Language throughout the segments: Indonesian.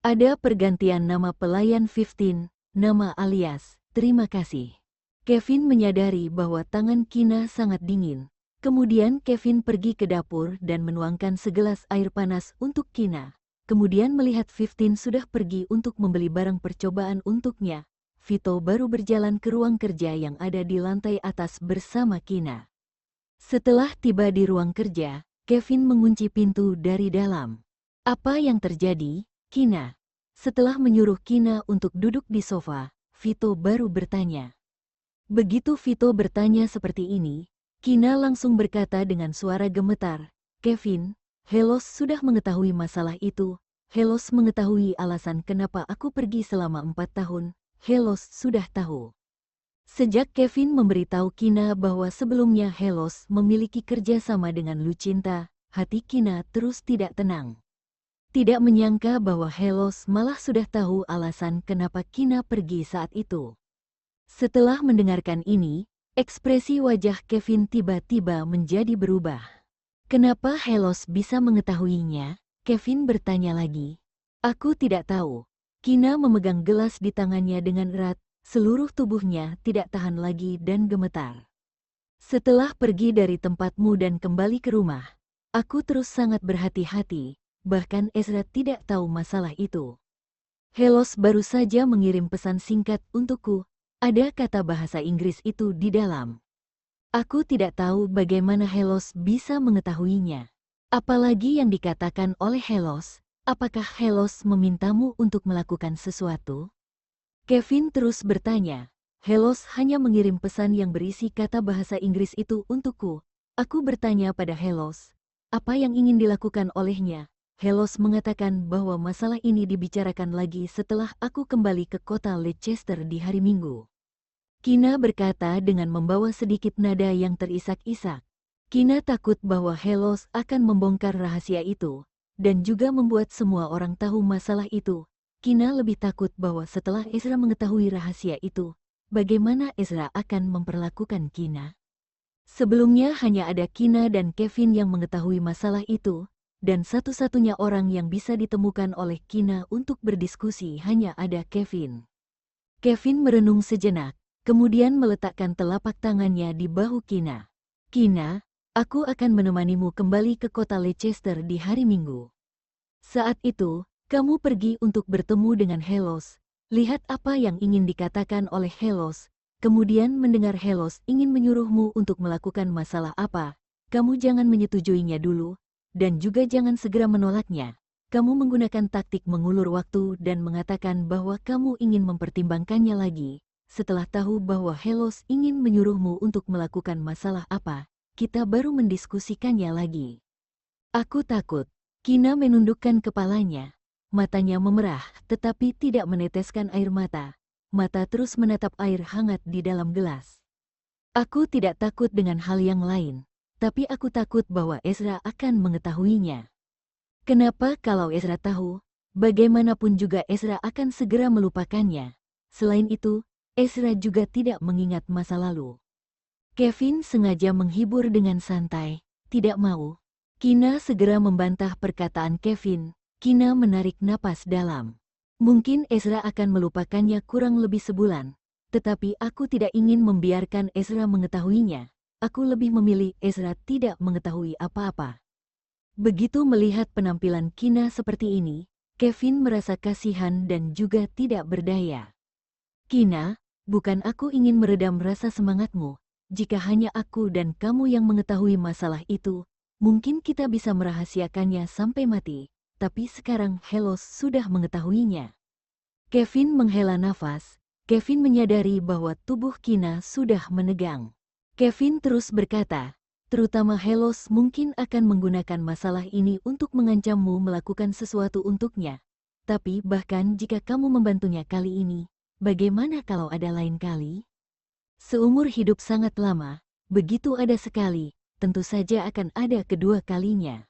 Ada pergantian nama pelayan 15, nama alias, terima kasih. Kevin menyadari bahwa tangan Kina sangat dingin. Kemudian Kevin pergi ke dapur dan menuangkan segelas air panas untuk Kina. Kemudian melihat 15 sudah pergi untuk membeli barang percobaan untuknya. Vito baru berjalan ke ruang kerja yang ada di lantai atas bersama Kina. Setelah tiba di ruang kerja, Kevin mengunci pintu dari dalam. Apa yang terjadi, Kina? Setelah menyuruh Kina untuk duduk di sofa, Vito baru bertanya. Begitu Vito bertanya seperti ini, Kina langsung berkata dengan suara gemetar, Kevin, Helos sudah mengetahui masalah itu. Helos mengetahui alasan kenapa aku pergi selama 4 tahun. Helos sudah tahu. Sejak Kevin memberitahu Kina bahwa sebelumnya Helos memiliki kerjasama dengan Lucinta, hati Kina terus tidak tenang. Tidak menyangka bahwa Helos malah sudah tahu alasan kenapa Kina pergi saat itu. Setelah mendengarkan ini, ekspresi wajah Kevin tiba-tiba menjadi berubah. Kenapa Helos bisa mengetahuinya? Kevin bertanya lagi. Aku tidak tahu. Kina memegang gelas di tangannya dengan erat. Seluruh tubuhnya tidak tahan lagi dan gemetar. Setelah pergi dari tempatmu dan kembali ke rumah, aku terus sangat berhati-hati, bahkan Ezra tidak tahu masalah itu. Helos baru saja mengirim pesan singkat untukku, ada kata bahasa Inggris itu di dalam. Aku tidak tahu bagaimana Helos bisa mengetahuinya. Apalagi yang dikatakan oleh Helos, apakah Helos memintamu untuk melakukan sesuatu? Kevin terus bertanya, Helos hanya mengirim pesan yang berisi kata bahasa Inggris itu untukku. Aku bertanya pada Helos, apa yang ingin dilakukan olehnya? Helos mengatakan bahwa masalah ini dibicarakan lagi setelah aku kembali ke kota Leicester di hari Minggu. Kina berkata dengan membawa sedikit nada yang terisak-isak. Kina takut bahwa Helos akan membongkar rahasia itu, dan juga membuat semua orang tahu masalah itu. Kina lebih takut bahwa setelah Ezra mengetahui rahasia itu, bagaimana Ezra akan memperlakukan Kina. Sebelumnya hanya ada Kina dan Kevin yang mengetahui masalah itu, dan satu-satunya orang yang bisa ditemukan oleh Kina untuk berdiskusi hanya ada Kevin. Kevin merenung sejenak, kemudian meletakkan telapak tangannya di bahu Kina. Kina, aku akan menemanimu kembali ke kota Leicester di hari Minggu. Saat itu, kamu pergi untuk bertemu dengan Helos, lihat apa yang ingin dikatakan oleh Helos, kemudian mendengar Helos ingin menyuruhmu untuk melakukan masalah apa, kamu jangan menyetujuinya dulu, dan juga jangan segera menolaknya. Kamu menggunakan taktik mengulur waktu dan mengatakan bahwa kamu ingin mempertimbangkannya lagi. Setelah tahu bahwa Helos ingin menyuruhmu untuk melakukan masalah apa, kita baru mendiskusikannya lagi. Aku takut. Kina menundukkan kepalanya. Matanya memerah, tetapi tidak meneteskan air mata. Mata terus menatap air hangat di dalam gelas. Aku tidak takut dengan hal yang lain, tapi aku takut bahwa Ezra akan mengetahuinya. Kenapa kalau Ezra tahu, bagaimanapun juga Ezra akan segera melupakannya. Selain itu, Ezra juga tidak mengingat masa lalu. Kevin sengaja menghibur dengan santai, tidak mau. Kina segera membantah perkataan Kevin. Kina menarik napas dalam. Mungkin Ezra akan melupakannya kurang lebih sebulan, tetapi aku tidak ingin membiarkan Ezra mengetahuinya. Aku lebih memilih Ezra tidak mengetahui apa-apa. Begitu melihat penampilan Kina seperti ini, Kevin merasa kasihan dan juga tidak berdaya. Kina, bukan aku ingin meredam rasa semangatmu. Jika hanya aku dan kamu yang mengetahui masalah itu, mungkin kita bisa merahasiakannya sampai mati. Tapi sekarang Helos sudah mengetahuinya. Kevin menghela nafas. Kevin menyadari bahwa tubuh Kina sudah menegang. Kevin terus berkata, terutama Helos mungkin akan menggunakan masalah ini untuk mengancammu melakukan sesuatu untuknya. Tapi bahkan jika kamu membantunya kali ini, bagaimana kalau ada lain kali? Seumur hidup sangat lama, begitu ada sekali, tentu saja akan ada kedua kalinya.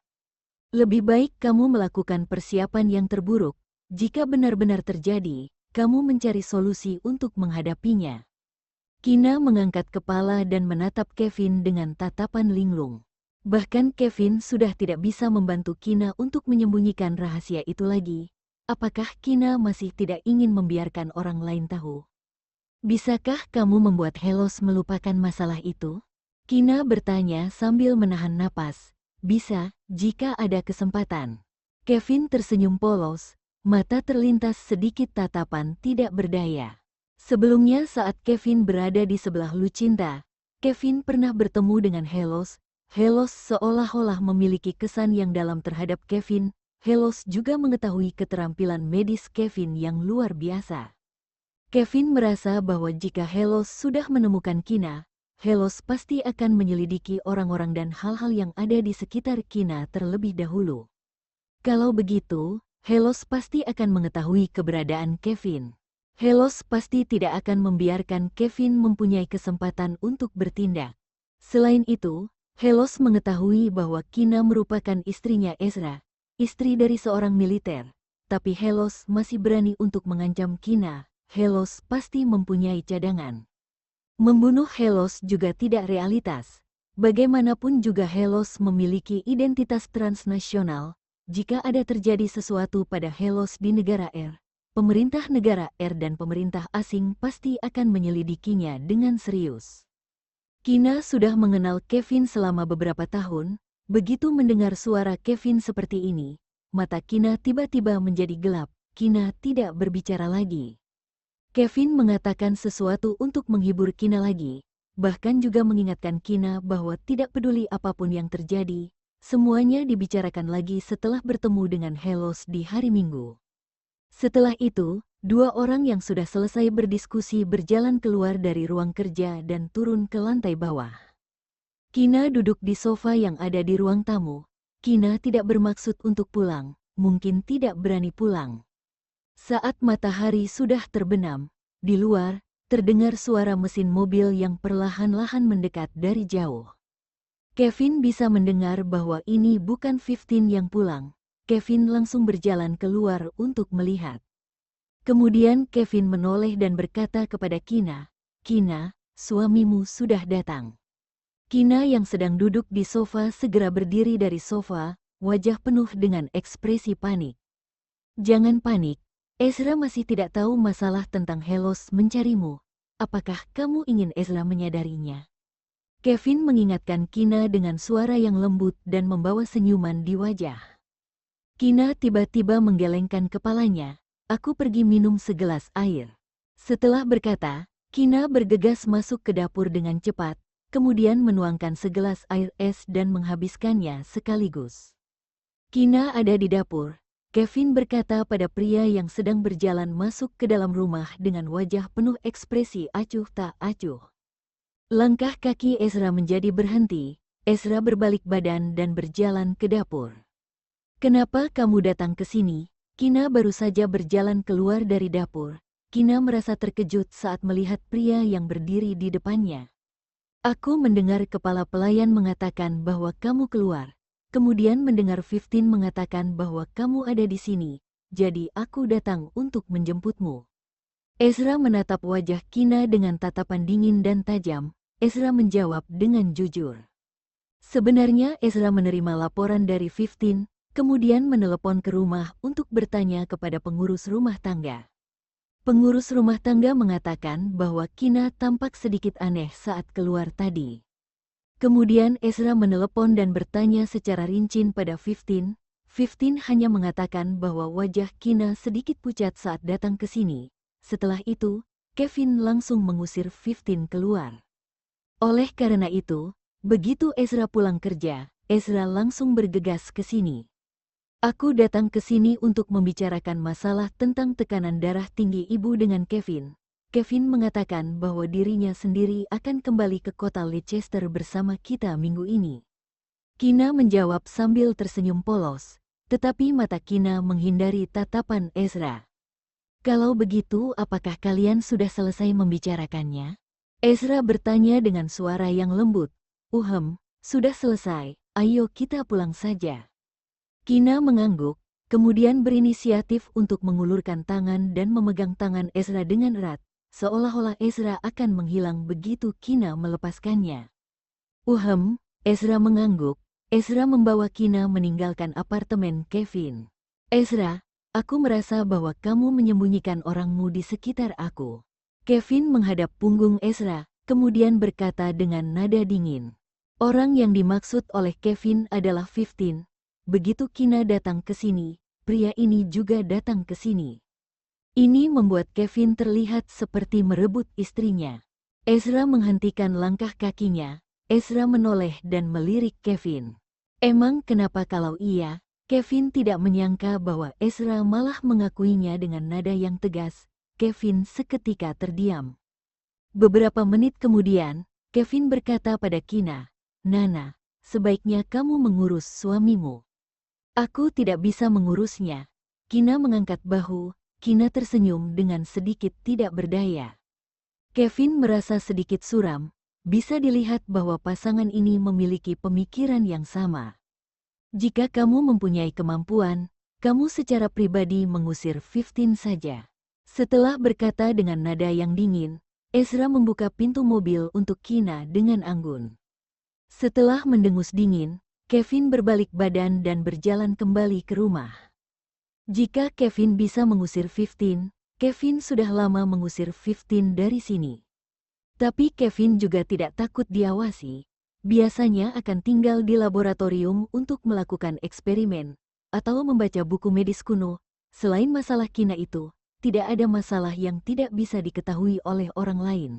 Lebih baik kamu melakukan persiapan yang terburuk. Jika benar-benar terjadi, kamu mencari solusi untuk menghadapinya. Kina mengangkat kepala dan menatap Kevin dengan tatapan linglung. Bahkan Kevin sudah tidak bisa membantu Kina untuk menyembunyikan rahasia itu lagi. apakah Kina masih tidak ingin membiarkan orang lain tahu? Bisakah kamu membuat Helos melupakan masalah itu? Kina bertanya sambil menahan napas. Bisa, jika ada kesempatan. Kevin tersenyum polos, mata terlintas sedikit tatapan tidak berdaya. Sebelumnya saat Kevin berada di sebelah Lucinta, Kevin pernah bertemu dengan Helos. Helos seolah-olah memiliki kesan yang dalam terhadap Kevin. Helos juga mengetahui keterampilan medis Kevin yang luar biasa. Kevin merasa bahwa jika Helos sudah menemukan Kina, Helos pasti akan menyelidiki orang-orang dan hal-hal yang ada di sekitar Kina terlebih dahulu. Kalau begitu, Helos pasti akan mengetahui keberadaan Kevin. Helos pasti tidak akan membiarkan Kevin mempunyai kesempatan untuk bertindak. Selain itu, Helos mengetahui bahwa Kina merupakan istrinya Ezra, istri dari seorang militer. Tapi Helos masih berani untuk mengancam Kina. Helos pasti mempunyai cadangan. Membunuh Helos juga tidak realitas. Bagaimanapun juga Helos memiliki identitas transnasional. Jika ada terjadi sesuatu pada Helos di negara R, pemerintah negara R dan pemerintah asing pasti akan menyelidikinya dengan serius. Kina sudah mengenal Kevin selama beberapa tahun. Begitu mendengar suara Kevin seperti ini, mata Kina tiba-tiba menjadi gelap. Kina tidak berbicara lagi. Kevin mengatakan sesuatu untuk menghibur Kina lagi, bahkan juga mengingatkan Kina bahwa tidak peduli apapun yang terjadi, semuanya dibicarakan lagi setelah bertemu dengan Helos di hari Minggu. Setelah itu, dua orang yang sudah selesai berdiskusi berjalan keluar dari ruang kerja dan turun ke lantai bawah. Kina duduk di sofa yang ada di ruang tamu. Kina tidak bermaksud untuk pulang, mungkin tidak berani pulang. Saat matahari sudah terbenam, di luar, terdengar suara mesin mobil yang perlahan-lahan mendekat dari jauh. Kevin bisa mendengar bahwa ini bukan 15 yang pulang. Kevin langsung berjalan keluar untuk melihat. Kemudian Kevin menoleh dan berkata kepada Kina, "Kina, suamimu sudah datang." Kina yang sedang duduk di sofa segera berdiri dari sofa, wajah penuh dengan ekspresi panik. "Jangan panik. Ezra masih tidak tahu masalah tentang Helos mencarimu. Apakah kamu ingin Ezra menyadarinya?" Kevin mengingatkan Kina dengan suara yang lembut dan membawa senyuman di wajah. Kina tiba-tiba menggelengkan kepalanya. "Aku pergi minum segelas air." Setelah berkata, Kina bergegas masuk ke dapur dengan cepat, kemudian menuangkan segelas air es dan menghabiskannya sekaligus. Kina ada di dapur. Kevin berkata pada pria yang sedang berjalan masuk ke dalam rumah dengan wajah penuh ekspresi acuh tak acuh. Langkah kaki Ezra menjadi berhenti. Ezra berbalik badan dan berjalan ke dapur. "Kenapa kamu datang ke sini?" Kina baru saja berjalan keluar dari dapur. Kina merasa terkejut saat melihat pria yang berdiri di depannya. "Aku mendengar kepala pelayan mengatakan bahwa kamu keluar. Kemudian mendengar 15 mengatakan bahwa kamu ada di sini, jadi aku datang untuk menjemputmu." Ezra menatap wajah Kina dengan tatapan dingin dan tajam. Ezra menjawab dengan jujur. Sebenarnya Ezra menerima laporan dari 15, kemudian menelepon ke rumah untuk bertanya kepada pengurus rumah tangga. Pengurus rumah tangga mengatakan bahwa Kina tampak sedikit aneh saat keluar tadi. Kemudian Ezra menelepon dan bertanya secara rinci pada 15. 15 hanya mengatakan bahwa wajah Kina sedikit pucat saat datang ke sini. Setelah itu, Kevin langsung mengusir 15 keluar. Oleh karena itu, begitu Ezra pulang kerja, Ezra langsung bergegas ke sini. "Aku datang ke sini untuk membicarakan masalah tentang tekanan darah tinggi ibu dengan Kevin." Kevin mengatakan bahwa dirinya sendiri akan kembali ke kota Leicester bersama kita minggu ini. Kina menjawab sambil tersenyum polos, tetapi mata Kina menghindari tatapan Ezra. "Kalau begitu, apakah kalian sudah selesai membicarakannya?" Ezra bertanya dengan suara yang lembut. Sudah selesai, ayo kita pulang saja." Kina mengangguk, kemudian berinisiatif untuk mengulurkan tangan dan memegang tangan Ezra dengan erat, seolah-olah Ezra akan menghilang begitu Kina melepaskannya. Ezra mengangguk. Ezra membawa Kina meninggalkan apartemen Kevin. "Ezra, Aku merasa bahwa kamu menyembunyikan orangmu di sekitar aku. Kevin menghadap punggung Ezra, kemudian berkata dengan nada dingin. Orang yang dimaksud oleh Kevin adalah 15. Begitu Kina datang ke sini, pria ini juga datang ke sini. Ini membuat Kevin terlihat seperti merebut istrinya. Ezra menghentikan langkah kakinya. Ezra menoleh dan melirik Kevin. Emang kenapa kalau iya? Kevin tidak menyangka bahwa Ezra malah mengakuinya dengan nada yang tegas. Kevin seketika terdiam. Beberapa menit kemudian, Kevin berkata pada Kina, "Nana, sebaiknya kamu mengurus suamimu." "Aku tidak bisa mengurusnya." Kina mengangkat bahu. Kina tersenyum dengan sedikit tidak berdaya. Kevin merasa sedikit suram. Bisa dilihat bahwa pasangan ini memiliki pemikiran yang sama. "Jika kamu mempunyai kemampuan, kamu secara pribadi mengusir 15 saja." Setelah berkata dengan nada yang dingin, Ezra membuka pintu mobil untuk Kina dengan anggun. Setelah mendengus dingin, Kevin berbalik badan dan berjalan kembali ke rumah. Jika Kevin bisa mengusir 15, Kevin sudah lama mengusir 15 dari sini. Tapi Kevin juga tidak takut diawasi. Biasanya akan tinggal di laboratorium untuk melakukan eksperimen atau membaca buku medis kuno. Selain masalah Kina itu, tidak ada masalah yang tidak bisa diketahui oleh orang lain.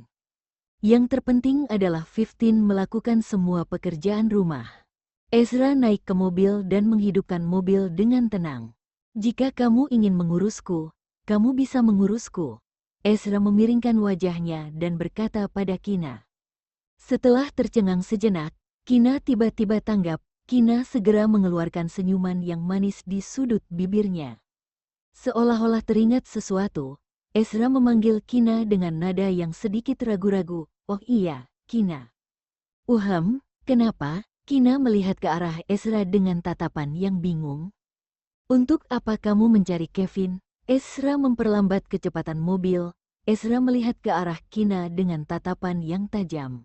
Yang terpenting adalah 15 melakukan semua pekerjaan rumah. Ezra naik ke mobil dan menghidupkan mobil dengan tenang. "Jika kamu ingin mengurusku, kamu bisa mengurusku." Ezra memiringkan wajahnya dan berkata pada Kina. Setelah tercengang sejenak, Kina tiba-tiba tanggap. Kina segera mengeluarkan senyuman yang manis di sudut bibirnya. Seolah-olah teringat sesuatu, Ezra memanggil Kina dengan nada yang sedikit ragu-ragu. "Oh iya, Kina." Kenapa?" Kina melihat ke arah Ezra dengan tatapan yang bingung. "Untuk apa kamu mencari Kevin?" Ezra memperlambat kecepatan mobil. Ezra melihat ke arah Kina dengan tatapan yang tajam.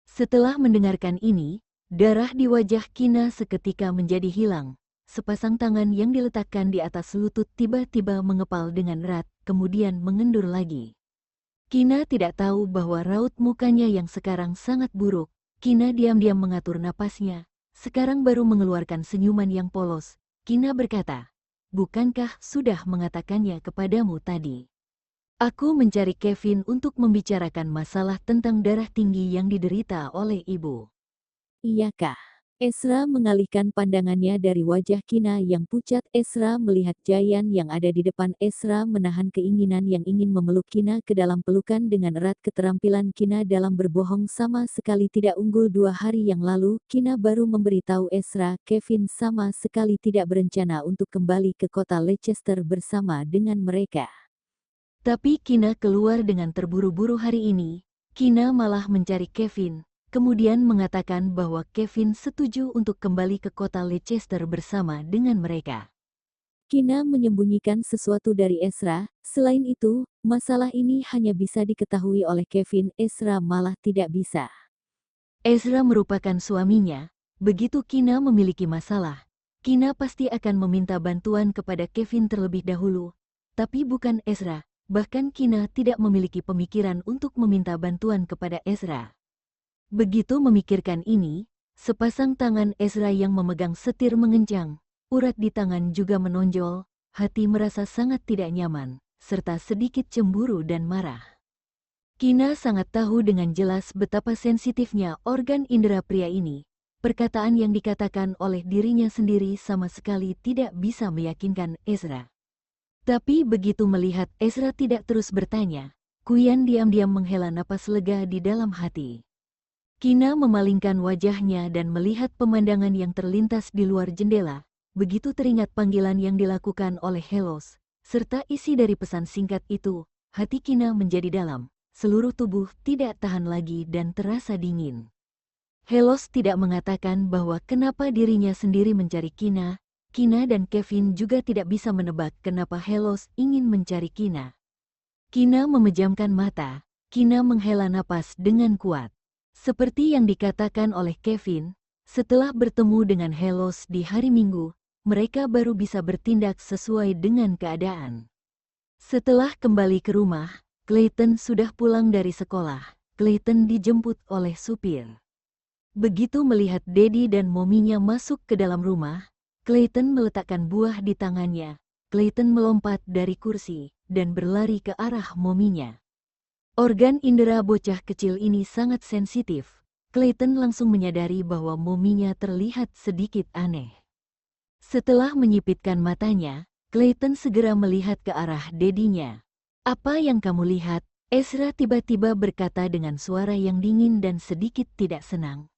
Setelah mendengarkan ini, darah di wajah Kina seketika menjadi hilang. Sepasang tangan yang diletakkan di atas lutut tiba-tiba mengepal dengan erat, kemudian mengendur lagi. Kina tidak tahu bahwa raut mukanya yang sekarang sangat buruk. Kina diam-diam mengatur napasnya. Sekarang baru mengeluarkan senyuman yang polos. Kina berkata, "Bukankah sudah mengatakannya kepadamu tadi? Aku mencari Kevin untuk membicarakan masalah tentang darah tinggi yang diderita oleh ibu." "Iyakah?" Ezra mengalihkan pandangannya dari wajah Kina yang pucat. Ezra melihat Jayan yang ada di depan. Ezra menahan keinginan yang ingin memeluk Kina ke dalam pelukan dengan erat. Keterampilan Kina dalam berbohong sama sekali tidak unggul. 2 hari yang lalu, Kina baru memberitahu Ezra, Kevin sama sekali tidak berencana untuk kembali ke kota Leicester bersama dengan mereka. Tapi Kina keluar dengan terburu-buru hari ini. Kina malah mencari Kevin, kemudian mengatakan bahwa Kevin setuju untuk kembali ke kota Leicester bersama dengan mereka. Kina menyembunyikan sesuatu dari Ezra. Selain itu, masalah ini hanya bisa diketahui oleh Kevin. Ezra malah tidak bisa. Ezra merupakan suaminya. Begitu Kina memiliki masalah, Kina pasti akan meminta bantuan kepada Kevin terlebih dahulu. Tapi bukan Ezra. Bahkan Kina tidak memiliki pemikiran untuk meminta bantuan kepada Ezra. Begitu memikirkan ini, sepasang tangan Ezra yang memegang setir mengencang, urat di tangan juga menonjol, hati merasa sangat tidak nyaman, serta sedikit cemburu dan marah. Kina sangat tahu dengan jelas betapa sensitifnya organ indera pria ini. Perkataan yang dikatakan oleh dirinya sendiri sama sekali tidak bisa meyakinkan Ezra. Tapi begitu melihat Ezra tidak terus bertanya, Kuyan diam-diam menghela napas lega di dalam hati. Kina memalingkan wajahnya dan melihat pemandangan yang terlintas di luar jendela. Begitu teringat panggilan yang dilakukan oleh Helos, serta isi dari pesan singkat itu, hati Kina menjadi dalam. Seluruh tubuh tidak tahan lagi dan terasa dingin. Helos tidak mengatakan bahwa kenapa dirinya sendiri mencari Kina. Kina dan Kevin juga tidak bisa menebak kenapa Helos ingin mencari Kina. Kina memejamkan mata. Kina menghela napas dengan kuat. Seperti yang dikatakan oleh Kevin, setelah bertemu dengan Helos di hari Minggu, mereka baru bisa bertindak sesuai dengan keadaan. Setelah kembali ke rumah, Clayton sudah pulang dari sekolah. Clayton dijemput oleh supir. Begitu melihat Daddy dan mominya masuk ke dalam rumah, Clayton meletakkan buah di tangannya. Clayton melompat dari kursi dan berlari ke arah mominya. Organ indera bocah kecil ini sangat sensitif. Clayton langsung menyadari bahwa mominya terlihat sedikit aneh. Setelah menyipitkan matanya, Clayton segera melihat ke arah Daddy-nya. "Apa yang kamu lihat?" Ezra tiba-tiba berkata dengan suara yang dingin dan sedikit tidak senang.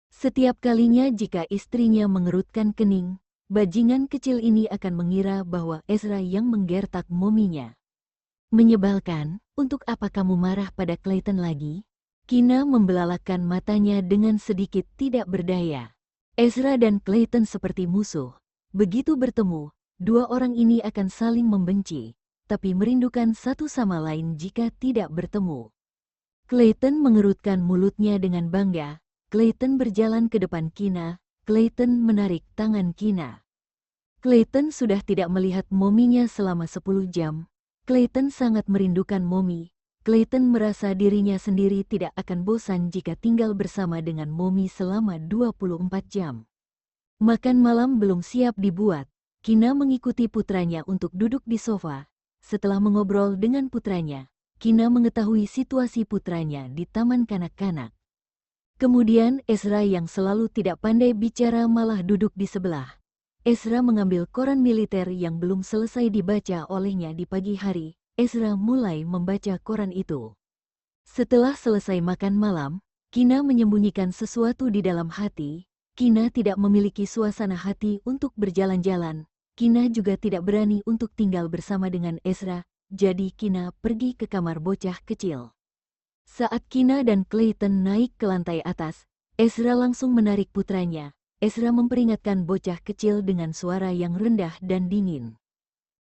Setiap kalinya jika istrinya mengerutkan kening, bajingan kecil ini akan mengira bahwa Ezra yang menggertak mominya. "Menyebalkan, untuk apa kamu marah pada Clayton lagi?" Kina membelalakkan matanya dengan sedikit tidak berdaya. Ezra dan Clayton seperti musuh. Begitu bertemu, dua orang ini akan saling membenci, tapi merindukan satu sama lain jika tidak bertemu. Clayton mengerutkan mulutnya dengan bangga. Clayton berjalan ke depan Kina. Clayton menarik tangan Kina. Clayton sudah tidak melihat mominya selama 10 jam. Clayton sangat merindukan momi. Clayton merasa dirinya sendiri tidak akan bosan jika tinggal bersama dengan momi selama 24 jam. Makan malam belum siap dibuat. Kina mengikuti putranya untuk duduk di sofa. Setelah mengobrol dengan putranya, Kina mengetahui situasi putranya di taman kanak-kanak. Kemudian Ezra yang selalu tidak pandai bicara malah duduk di sebelah. Ezra mengambil koran militer yang belum selesai dibaca olehnya di pagi hari. Ezra mulai membaca koran itu. Setelah selesai makan malam, Kina menyembunyikan sesuatu di dalam hati. Kina tidak memiliki suasana hati untuk berjalan-jalan. Kina juga tidak berani untuk tinggal bersama dengan Ezra, jadi Kina pergi ke kamar bocah kecil. Saat Kina dan Clayton naik ke lantai atas, Ezra langsung menarik putranya. Ezra memperingatkan bocah kecil dengan suara yang rendah dan dingin.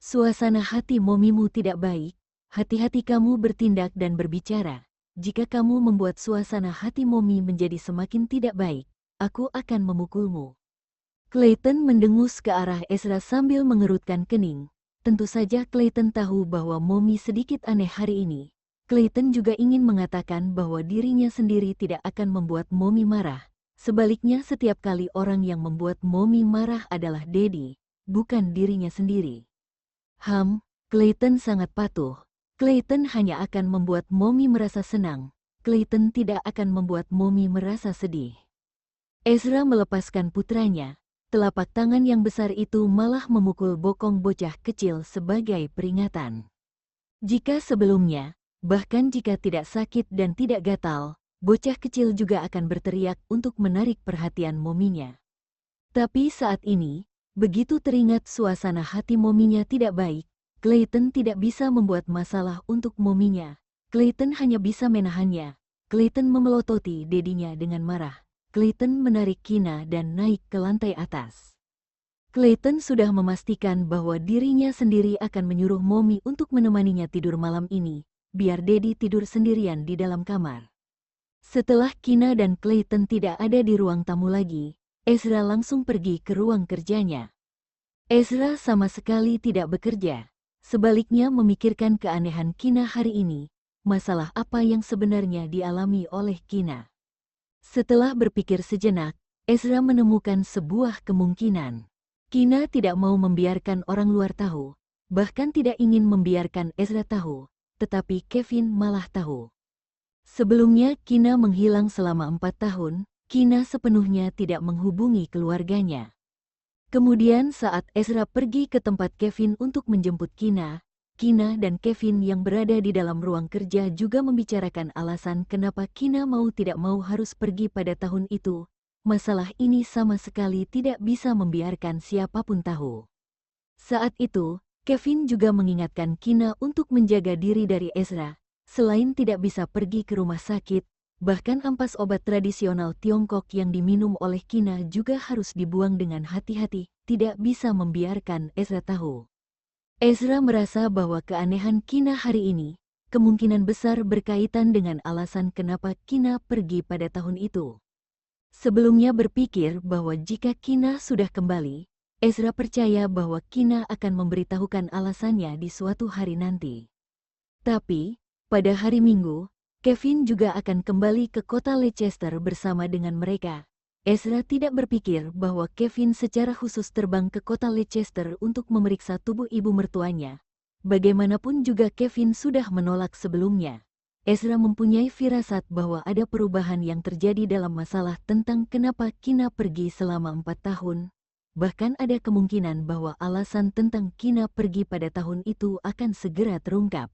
"Suasana hati momimu tidak baik. Hati-hati kamu bertindak dan berbicara. Jika kamu membuat suasana hati momi menjadi semakin tidak baik, aku akan memukulmu." Clayton mendengus ke arah Ezra sambil mengerutkan kening. Tentu saja Clayton tahu bahwa momi sedikit aneh hari ini. Clayton juga ingin mengatakan bahwa dirinya sendiri tidak akan membuat momi marah. Sebaliknya setiap kali orang yang membuat momi marah adalah Daddy, bukan dirinya sendiri. Clayton sangat patuh. Clayton hanya akan membuat momi merasa senang. Clayton tidak akan membuat momi merasa sedih. Ezra melepaskan putranya. Telapak tangan yang besar itu malah memukul bokong bocah kecil sebagai peringatan. Jika sebelumnya, bahkan jika tidak sakit dan tidak gatal, bocah kecil juga akan berteriak untuk menarik perhatian mominya. Tapi saat ini, begitu teringat suasana hati mominya tidak baik, Clayton tidak bisa membuat masalah untuk mominya. Clayton hanya bisa menahannya. Clayton memelototi Daddy-nya dengan marah. Clayton menarik Kina dan naik ke lantai atas. Clayton sudah memastikan bahwa dirinya sendiri akan menyuruh momi untuk menemaninya tidur malam ini, biar Daddy tidur sendirian di dalam kamar. Setelah Kina dan Clayton tidak ada di ruang tamu lagi, Ezra langsung pergi ke ruang kerjanya. Ezra sama sekali tidak bekerja, sebaliknya memikirkan keanehan Kina hari ini, masalah apa yang sebenarnya dialami oleh Kina. Setelah berpikir sejenak, Ezra menemukan sebuah kemungkinan. Kina tidak mau membiarkan orang luar tahu, bahkan tidak ingin membiarkan Ezra tahu, tetapi Kevin malah tahu. Sebelumnya Kina menghilang selama 4 tahun, Kina sepenuhnya tidak menghubungi keluarganya. Kemudian saat Ezra pergi ke tempat Kevin untuk menjemput Kina, Kina dan Kevin yang berada di dalam ruang kerja juga membicarakan alasan kenapa Kina mau tidak mau harus pergi pada tahun itu. Masalah ini sama sekali tidak bisa membiarkan siapapun tahu. Saat itu, Kevin juga mengingatkan Kina untuk menjaga diri dari Ezra. Selain tidak bisa pergi ke rumah sakit, bahkan ampas obat tradisional Tiongkok yang diminum oleh Kina juga harus dibuang dengan hati-hati, tidak bisa membiarkan Ezra tahu. Ezra merasa bahwa keanehan Kina hari ini, kemungkinan besar berkaitan dengan alasan kenapa Kina pergi pada tahun itu. Sebelumnya berpikir bahwa jika Kina sudah kembali, Ezra percaya bahwa Kina akan memberitahukan alasannya di suatu hari nanti. Tapi, pada hari Minggu, Kevin juga akan kembali ke kota Leicester bersama dengan mereka. Ezra tidak berpikir bahwa Kevin secara khusus terbang ke kota Leicester untuk memeriksa tubuh ibu mertuanya. Bagaimanapun juga Kevin sudah menolak sebelumnya. Ezra mempunyai firasat bahwa ada perubahan yang terjadi dalam masalah tentang kenapa Kina pergi selama 4 tahun. Bahkan ada kemungkinan bahwa alasan tentang Kina pergi pada tahun itu akan segera terungkap.